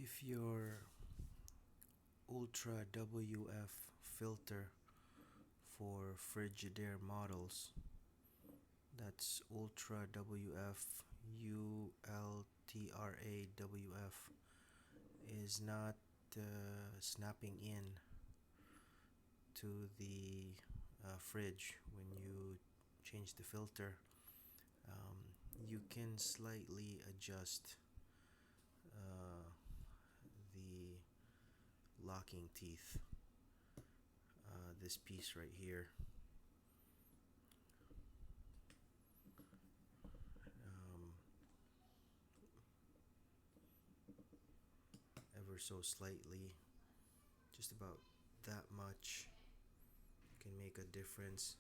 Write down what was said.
If your Ultra WF filter for Frigidaire models, that's Ultra WF ULTRAWF, is not snapping in to the fridge when you change the filter, you can slightly adjust uh, the locking teeth, this piece right here, um, ever so slightly, just about that much can make a difference.